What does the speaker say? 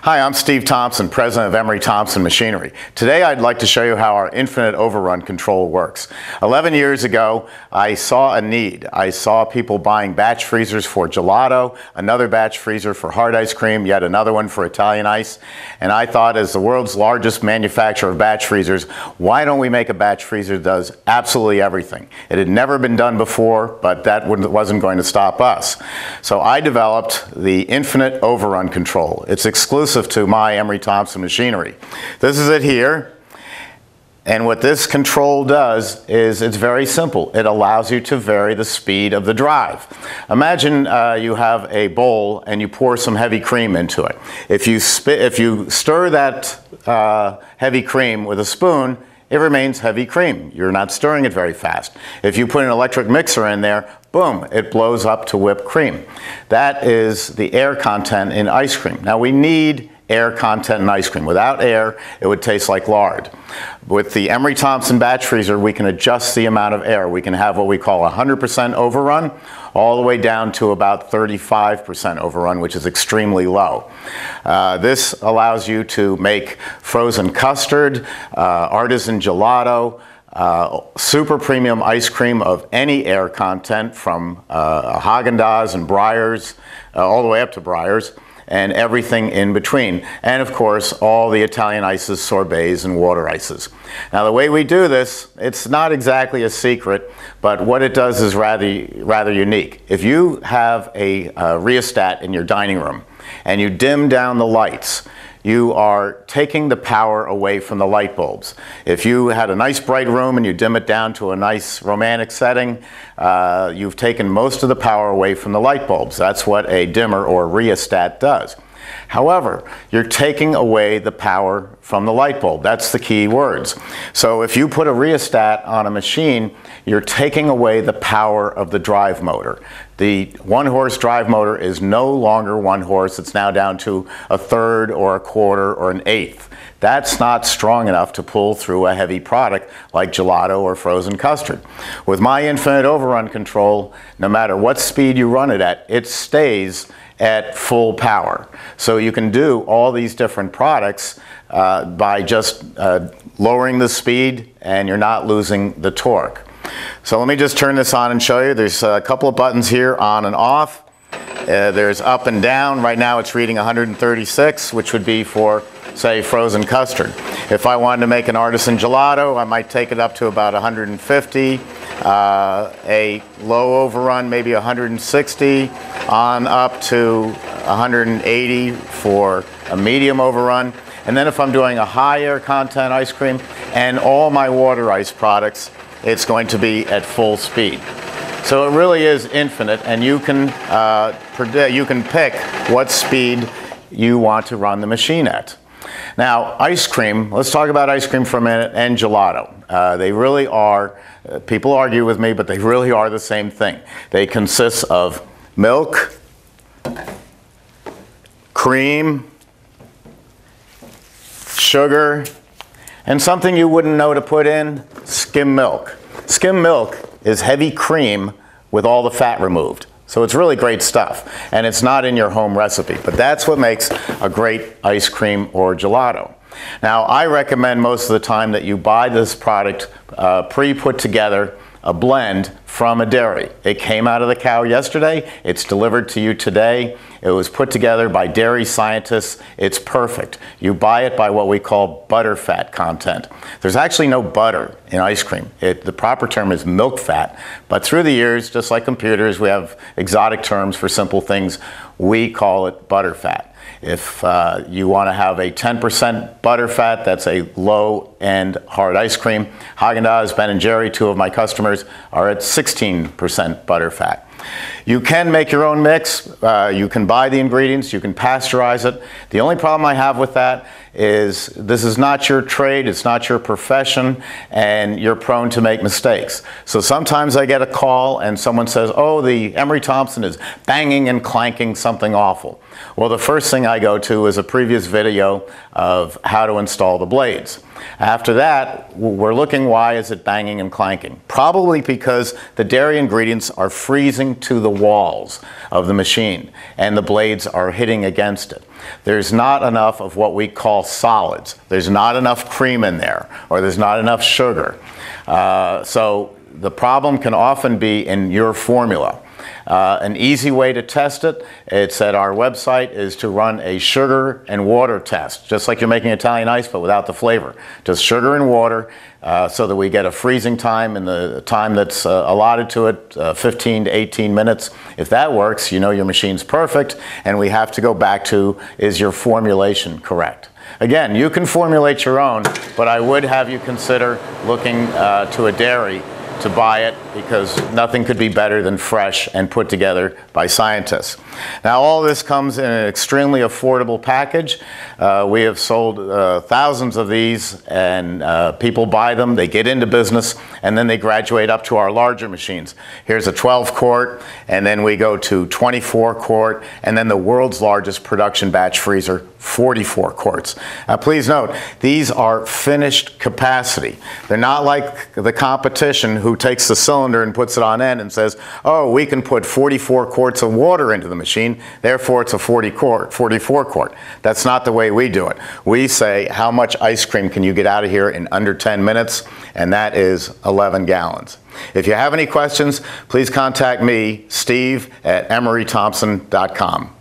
Hi, I'm Steve Thompson, president of Emery Thompson Machinery. Today I'd like to show you how our Infinite Overrun Control works. 11 years ago, I saw a need. I saw people buying batch freezers for gelato, another batch freezer for hard ice cream, yet another one for Italian ice. And I thought, as the world's largest manufacturer of batch freezers, why don't we make a batch freezer that does absolutely everything? It had never been done before, but that wasn't going to stop us. So I developed the Infinite Overrun Control. It's exclusive to my Emery Thompson Machinery. This is it here, and what this control does is it's very simple. It allows you to vary the speed of the drive. Imagine you have a bowl and you pour some heavy cream into it. If you stir that heavy cream with a spoon, it remains heavy cream. You're not stirring it very fast. If you put an electric mixer in there, boom, it blows up to whipped cream. That is the air content in ice cream. Now we need air content in ice cream. Without air, it would taste like lard. With the Emery Thompson batch freezer, we can adjust the amount of air. We can have what we call 100% overrun, all the way down to about 35% overrun, which is extremely low. This allows you to make frozen custard, artisan gelato, super premium ice cream of any air content, from Haagen-Dazs and Breyers, all the way up to Breyers, and everything in between. And of course, all the Italian ices, sorbets, and water ices. Now the way we do this, it's not exactly a secret, but what it does is rather unique. If you have a rheostat in your dining room and you dim down the lights, you are taking the power away from the light bulbs. If you had a nice bright room and you dim it down to a nice romantic setting, you've taken most of the power away from the light bulbs. That's what a dimmer or rheostat does. However, you're taking away the power from the light bulb. That's the key words. So if you put a rheostat on a machine, you're taking away the power of the drive motor. The one-horse drive motor is no longer one horse. It's now down to a third or a quarter or an eighth. That's not strong enough to pull through a heavy product like gelato or frozen custard. With my Infinite Overrun Control, no matter what speed you run it at, it stays at full power. So you can do all these different products by just lowering the speed, and you're not losing the torque. So let me just turn this on and show you. There's a couple of buttons here, on and off. There's up and down. Right now it's reading 136, which would be for, say, frozen custard. If I wanted to make an artisan gelato, I might take it up to about 150. A low overrun, maybe 160, on up to 180 for a medium overrun. And then if I'm doing a high air content ice cream and all my water ice products, it's going to be at full speed. So it really is infinite, and you can pick what speed you want to run the machine at. Now, ice cream, let's talk about ice cream for a minute, and gelato. They really are, people argue with me, but they really are the same thing. They consist of milk, cream, sugar, and something you wouldn't know to put in, skim milk. Skim milk is heavy cream with all the fat removed. So it's really great stuff, and it's not in your home recipe, but that's what makes a great ice cream or gelato. Now, I recommend most of the time that you buy this product pre-put together, a blend from a dairy. It came out of the cow yesterday, it's delivered to you today. It was put together by dairy scientists. It's perfect. You buy it by what we call butter fat content. There's actually no butter in ice cream. The proper term is milk fat, but through the years, just like computers, we have exotic terms for simple things. We call it butter fat. If you want to have a 10% butter fat, that's a low-end hard ice cream. Haagen-Dazs, Ben & Jerry, two of my customers, are at 16% butter fat. You can make your own mix. You can buy the ingredients. You can pasteurize it. The only problem I have with that is this is not your trade. It's not your profession, and you're prone to make mistakes. So sometimes I get a call and someone says, oh, the Emery Thompson is banging and clanking something awful. Well, the first thing I go to is a previous video of how to install the blades. After that, we're looking, why is it banging and clanking? Probably because the dairy ingredients are freezing to the walls of the machine and the blades are hitting against it. there's not enough of what we call solids. There's not enough cream in there, or there's not enough sugar. So the problem can often be in your formula. An easy way to test it, it's at our website, is to run a sugar and water test, just like you're making Italian ice but without the flavor. Just sugar and water, so that we get a freezing time and the time that's allotted to it, 15 to 18 minutes. If that works, you know your machine's perfect, and we have to go back to, is your formulation correct? Again, you can formulate your own, but I would have you consider looking to a dairy to buy it, because nothing could be better than fresh and put together by scientists. Now, all this comes in an extremely affordable package. We have sold thousands of these, and people buy them, they get into business, and then they graduate up to our larger machines. Here's a 12 quart, and then we go to 24 quart, and then the world's largest production batch freezer, 44 quarts. Please note, these are finished capacity. They're not like the competition who takes the cylinder and puts it on end and says, oh, we can put 44 quarts of water into the machine, therefore it's a 44 quart. That's not the way we do it. We say, how much ice cream can you get out of here in under 10 minutes? And that is 11 gallons. If you have any questions, please contact me, Steve, at emerythompson.com.